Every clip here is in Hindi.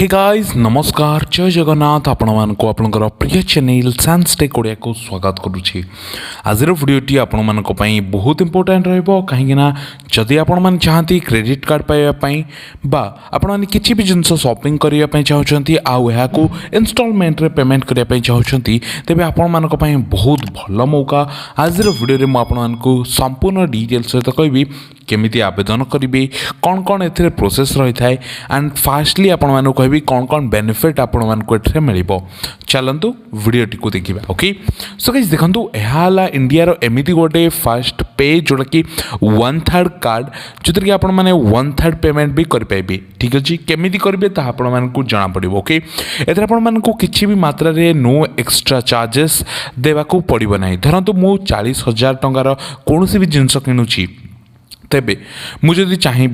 हे गाइस नमस्कार जय जगन्नाथ आपण मानक आपणकर प्रिय चैनल साइंस टेक ओडिया को स्वागत करुछि। आज भिडियोटी आपण मानक पई बहुत इंपोर्टेंट रहबो काहेकि ना जदि आपण मान चाहती क्रेडिट कार्ड पाइबा पई बा आपण माने किछि भी जिंस शॉपिंग करिया पई चाहउछंती आ एहा को इंस्टॉलमेंट रे पेमेंट करिया पई चाहउछंती तेबे आपण मानक पई बहुत भलो मौका। आज भिडियो रे म आपण मानकु संपूर्ण डिटेल्स सहित कहबी केमिति आवेदन करेंगे कौन कौन ए प्रोसेस रही है एंड फास्टली आपण मानू कहबी कौन कौन बेनिफिट आपण मानकु एठरे मिलिबो। चलंतु वीडियोटी को देखिबा। ओके सो गाइस देखंतु एहाला इंडिया रो एमिति गोटे फर्स्ट पे जोटा कि 1/3 कार्ड जोतिर कि आपण माने 1/3 पेमेंट भी कर पाइबे। ठीक अछि केमिति करबे ता आपण मानकु जाना पड़िबो। ओके एथरे आपण मानकु किछि भी मात्रा रे नो एक्स्ट्रा चार्जेस देबा को पड़िबो नाही। धरंतु मु 40,000 टंकार कोनोसी भी जिंस किनुछि तेबे मुझे चाहिए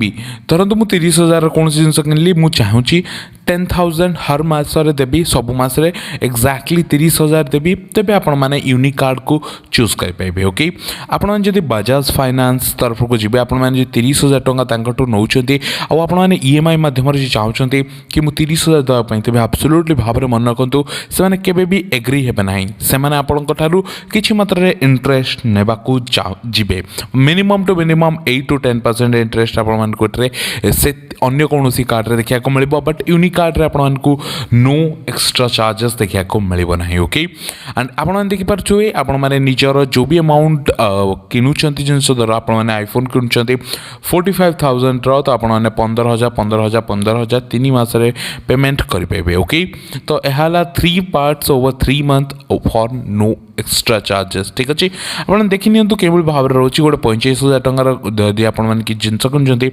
धरतु मुझे 30,000 कौन जिन किनली मुझे चाहूँगी 10,000 हर मासरे देवी सब मासरे एक्जाक्टली 30,000 देवी तेबे आपण माने यूनि कार्ड को चूज कर पाइबे। ओके आपण माने जदि बजाज फाइनेंस तरफ को जिबे आपण माने 30,000 टंका तांकटो नौचंती आ आपण माने ईएमआई माध्यम रे चाहउचंती कि मु 30,000 दवा पई तेबे एब्सोल्युटली भाबरे मन रखंतु से माने केबे भी एग्री हेबे नाही। से माने आपण को थारु किछि मात्रा रे इंटरेस्ट नेबा को जिबे minimum to minimum 8 to 10% interest आपण मान कोटरे से अन्य कोनोसी कार्ड रे देखिया को मिलिबो बट यूनि कार्ड रे आपण मान को नो एक्स्ट्रा चार्जेस देखिया को मिलिबो नाही। ओके एंड आपण मान देखि परछुए आपण माने निजर जो भी अमाउंट किनुचंती जिंस दर आपण माने आईफोन किनुचंती 45,000 रो तो आपण माने 15,000 3 मास रे पेमेंट करि पेबे। ओके तो एहाला 3 parts over 3 month for no extra charges. ठीक अछि आपण देखि नियंतु केवल भाव रे रोची गोटे 45,000 टंका दि आपण मान कि जिंस किनुचंती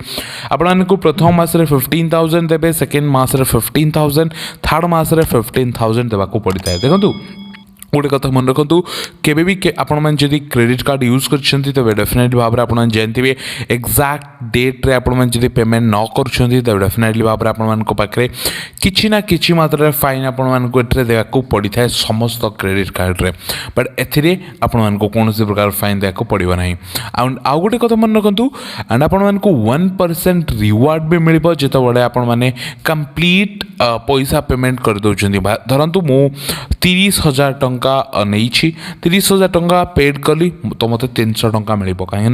आपण मान को प्रथम मास रे 15,000 देबे सेकेंड मास रे 15,000 थर्ड मास रे 15,000 देबा को पड़ता है। देखंतु गोटे कथा मन रखु केबे भी आपण मैंने जदि क्रेडिट कार्ड यूज करछंती तबे डेफिनेटली भाव आपण मैंने जानथिबे एक्जाक्ट डेट रे आपण मैंने जदि पेमेंट न करछंती तबे डेफिनेटली भाव आपण मान को पाखरे किछि ना किछि मात्रा रे फाइन आपण मान को एठरे देबा को पड़ी थाए समस्त क्रेडिट कार्ड रे बट एथिरे आपण मान को कोनोसी प्रकार फाइन देबा को पड़िबो नाही। आ गोटे कथा मन रखु एंड आपण मान को 1% रिवार्ड भी मिलिबो जेतो बडे आपण माने कंप्लीट पैसा पेमेंट कर दोछंती। धरंतु मो 30,000 टंका नहीं 30,000 टंका पेड कली तो मत 300 टंका मिल कहीं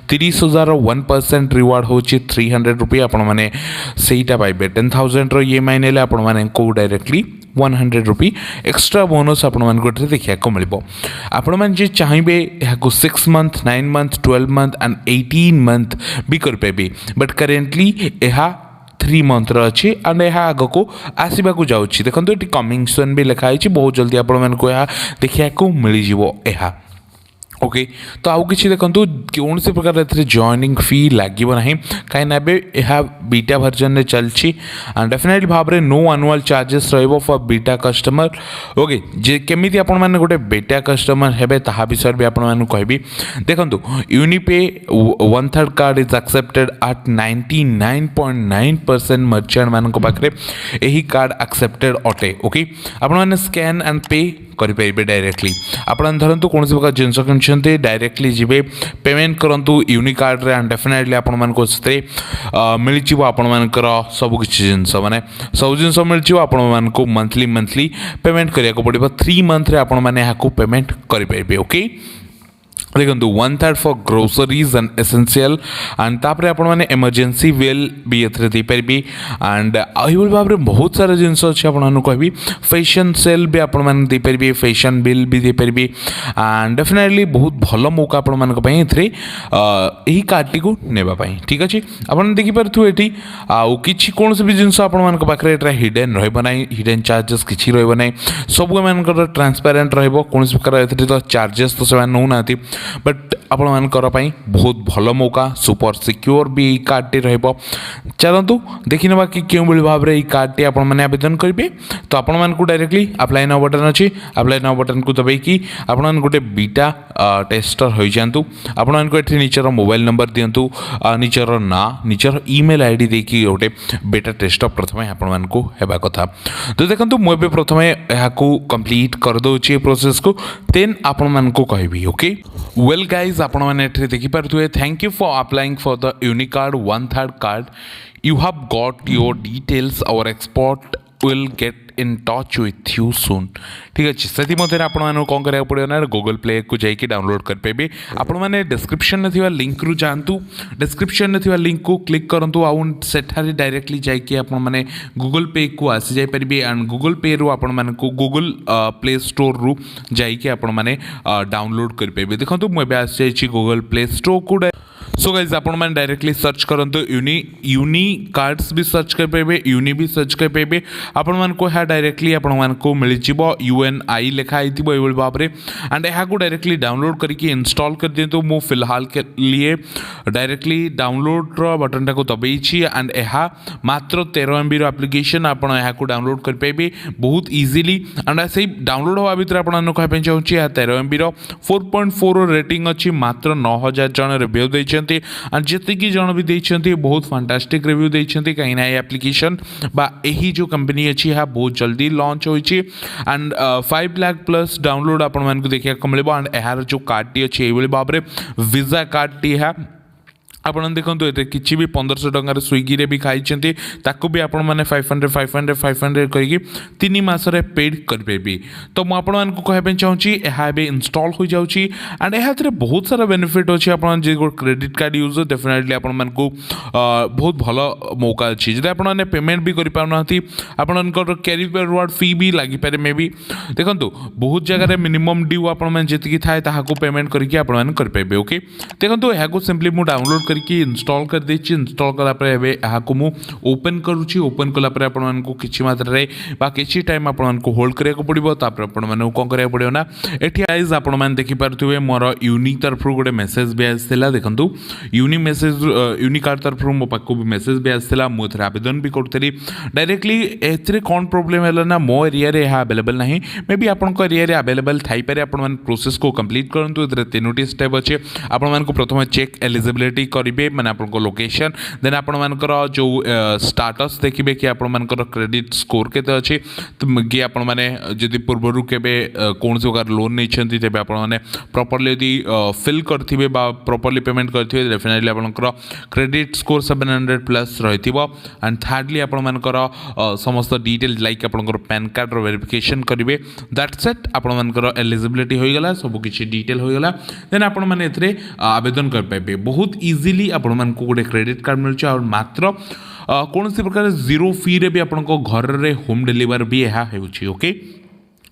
30,000 1% रिवार्ड हूँ 300 रुपये आपण मैंने सहीटा पाइबे 10,000 ईएमआई ने आपण मैंने को डायरेक्टली 100 रुपी एक्स्ट्रा बोनस आपण मान को देखिया को मिलिबो। आपण मान जे चाहिबे या को 6 month 9 month 12 month and 18 month भी कर पेबे बट करेंटली एहा 3 मंथ अच्छी एंड यह आग को आसवा को जाऊँगी। देखो ये कमिंग सून भी लिखाई बहुत जल्दी आपण मान को देखा को मिल जाए। ओके तो आउ किसी देखो कौन से प्रकार ए जॉइनिंग फी लगे ना कहीं बीटा वर्जन में चलती एंड डेफिनेटली भाव में नो एनुअल चार्जेस रहिबो फॉर बीटा कस्टमर। ओके जे केमिति आपण माने गोटे बीटा कस्टमर हेबे ताहा विषय भी आपण माने कहबी। देखंतु यूनिपे 1/3 card is accepted eight 99.9% merchant मान को पाखरे एही कार्ड एक्सेप्टेड अटे। ओके आपण माने स्कैन एंड पे करि पाइबे डायरेक्टली आपण धरंतु कोनसे प्रकार जिंस किनछन्ते डायरेक्टली जिबे पेमेंट करंतु यूनि कार्ड रे एंड डेफिनेटली आपण मान को सते मिल जिवो आपण मान कर सब किछि जिंस माने सब जिंस मिल जिवो आपण मान को मंथली पेमेंट करिया को पड़िबो 3 मंथ रे आपण माने हाकु पेमेंट करि पाइबे। ओके देखो 1/3 for groceries and essential and तापर आपण माने इमरजेंसी बिल भी एथरे दे परबी एंड आइबल भाव में बहुत सारा जिंस अछि आपण माने कहबी फैशन सेल भी आपण माने दे परबी फैशन बिल भी दे परबी एंड डेफिनेटली बहुत भलो मौका आपण मान को पई एथरे एही कार्ड को नेबा पई। ठीक अछि आपण देखि परथु एठी आ किछि कोन से भी जिंस आपण मान को पाखरे एटा हिडन रहबो नै हिडन चार्जेस किछि रहबो नै सब मान को ट्रांसपेरेंट रहबो कोन से प्रकार एथरे तो चार्जेस तो से नो नाती बट आपण मानकर पाई बहुत भलो मौका सुपर सिक्योर भी कार्ड टी रहबो। चलंतु देखि नबा कि केउ बली भाव रे ई कार्ड टी आपण माने आवेदन करिवे तो आपण मान को डायरेक्टली अप्लाई नाउ बटन अछि अप्लाई नाउ बटन को दबाई कि आपण मान गोटे बीटा टेस्टर होई जानतु आपण मान को एठी निचर मोबाइल नंबर दियंतु निचर ना निचर ईमेल आईडी देकी गोटे बीटा टेस्टर प्रथमे आपण मान को हेबा कथा। तो देखंतु मो बे प्रथमे एहा को कंप्लीट कर दोछि प्रोसेस को देन आपण मान को कहबी। ओके वेल गाइज आपण मैंने देखी पारे thank you for applying for the Unicard 1/3 card you have got your details our expert will get in touch with you soon. ठीक अच्छे से आपको कौन करा पड़ो ना गूगल प्ले को जाकि डाउनलोड करेंगे। आपण मैंने डिस्क्रिप्शन में थी लिंक रु जातु डिस्क्रिप्शन में थी लिंक को क्लिक करूँ आउ सेठारे डायरेक्टली जाकि आपने गूगल पे को आसी जापर एंड गूगल पे रु आपण मानक गूगल प्ले स्टोर रु जाकि आपण मैंने डाउनलोड करेंगे। देखो मुझे आसी जाइए गूगल प्ले स्टोर को। सो गाइज आपण मैंने डायरेक्टली सर्च करंतु यूनी कार्ड्स भी सर्च कर पाइबे यूनि भी सर्च कर पाइबे आपण मानको है डायरेक्टली आपण मानको मिल जिवो UNI लिखा आइथिबो एवल भाव रे एंड एहा को डायरेक्टली डाउनलोड करके इंस्टॉल कर दियंतु। मो फिलहाल के लिए डायरेक्टली डाउनलोड रो बटन टा को दबाई छी एंड एहा मात्र 13 MB रो एप्लिकेशन आपण एहा को डाउनलोड कर पाइबे बहुत इजीली एंड से डाउनलोड होवा भीतर आपण मानको कहबे चाहूची 13 MB रो 4.4 रेटिंग अछि मात्र 9000 जन रिव्यू दैछन एंड जी जन भी देते बहुत फैंटास्टिक रिव्यू देते कहीं एप्लिकेशन बा यही जो कंपनी अच्छी है बहुत जल्दी लॉन्च होती एंड 5 लाख प्लस डाउनलोड आपण मानक देखा मिले एंड यार जो कार्ड टी अच्छी ये भाव में वीजा कार्ड टी है ଆପଣ ଦେଖନ୍ତୁ ଏତେ କିଛି ବି 1500 ଟଙ୍କାରେ ସ୍ୱିଗିରେ ବି ଖାଇଛନ୍ତି ତାକୁ ବି ଆପଣମାନେ 500 କରିକି 3 ମାସରେ ପେଡ୍ କରିପାରିବେ। ତ ମୁଁ ଆପଣମାନଙ୍କୁ କହିବା ପାଇଁ ଚାହୁଁଛି ଏହା ଏବେ ଇନଷ୍ଟଲ୍ ହୋଇଯାଉଛି ଆଣ୍ଡ ଏହାଥିରେ ବହୁତ ସାରା ବେନିଫିଟ୍ ଅଛି। ଆପଣ ଯେ କ୍ରେଡିଟ୍ କାର୍ଡ଼ ୟୁଜର୍ ଡେଫିନେଟଲି ଆପଣମାନଙ୍କୁ ବହୁତ ଭଲ ମୌକା ଅଛି। ଯଦି ଆପଣମାନେ ପେମେଣ୍ଟ ବି କରିପାରୁନାହାନ୍ତି ଆପଣଙ୍କର କ୍ୟାରି ରିୱାର୍ଡ଼ ଫି ବି ଲାଗିପାରେ ମେ ବି। ଦେଖନ୍ତୁ ବହୁତ ଜାଗାରେ ମିନିମମ୍ ଡ୍ୟୁ ଆପଣମାନେ ଯେତିକି ଥାଏ ତାହାକୁ ପେମେଣ୍ଟ କରିକି ଆପଣମାନେ କରିପାରିବେ। ଓକେ ଦେଖନ୍ତୁ ଏହାକୁ ସିମ୍ପଲି ମୁଁ डाउनलोड करके इंस्टॉल कर देछि। इंस्टॉल कला पर एबे एहाको मु ओपन करूछि। ओपन कला पर आपण मानकु किछि मात्रा रे बा किछि टाइम आपण मानकु होल्ड करिया को पड़िबो तापर आपण मानकु कोन करिया पड़ियो ना एठी गाइस आपण मान देखि पारथुबे मोर यूनि तरफ रु गोटे मेसेज भी आसिला। देखंतु यूनि कार्ड तरफ रु मो पाको भी मेसेज भी आसिला। मु एथरे आवेदन भी करथली डायरेक्टली एथरे कोन प्रॉब्लम हैला ना मो एरिया रे हा अवेलेबल नाही मे बी आपण को एरिया रे अवेलेबल थाई पारे। आपण मान प्रोसेस को कंप्लीट करंतु एथरे तीनोटी स्टेप अछि। आपण मानकु प्रथम चेक एलिजिबिलिटी करिवे माने आपनको लोकेशन देन आपण मानकर जो स्टेटस देखिबे कि आपण मानकर क्रेडिट स्कोर केते अछि कि आपण माने जदि पूर्वरु केबे कोन से प्रकार लोन नै छथि तेबे आपण माने प्रॉपर्ली यदि फिल करथिबे बा प्रॉपर्ली पेमेंट करथिबे डेफिनेटली आपनकर क्रेडिट स्कोर 700 प्लस रहिथिबो एंड थर्डली आपण मानकर समस्त डिटेल लाइक आपनकर पैन कार्ड रो वेरिफिकेशन करिवे दैट्स इट। आपण मानकर एलिजिबिलिटी होई गेला सब किछि डिटेल होई गेला देन आपण माने एथरे आवेदन कर पाइबे बहुत इजीली आपण मान को गोटे क्रेडिट कार्ड मिलुछ और मात्र कौन सी प्रकार जीरो फी रे भी आपण को घर रे होम डिलीवर भी यह होउछि। ओके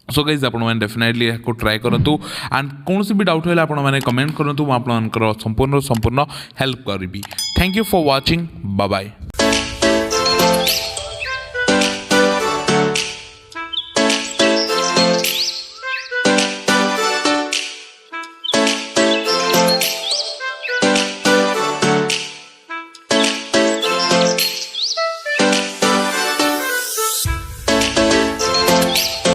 सो गाइज आपण मैंने डेफिनेटली को ट्राई करंतु एंड कौन सी भी डाउट होला आपण मैंने कमेंट करंतु मु आपनकर संपूर्ण हेल्प करबी। Thank you for watching bye bye.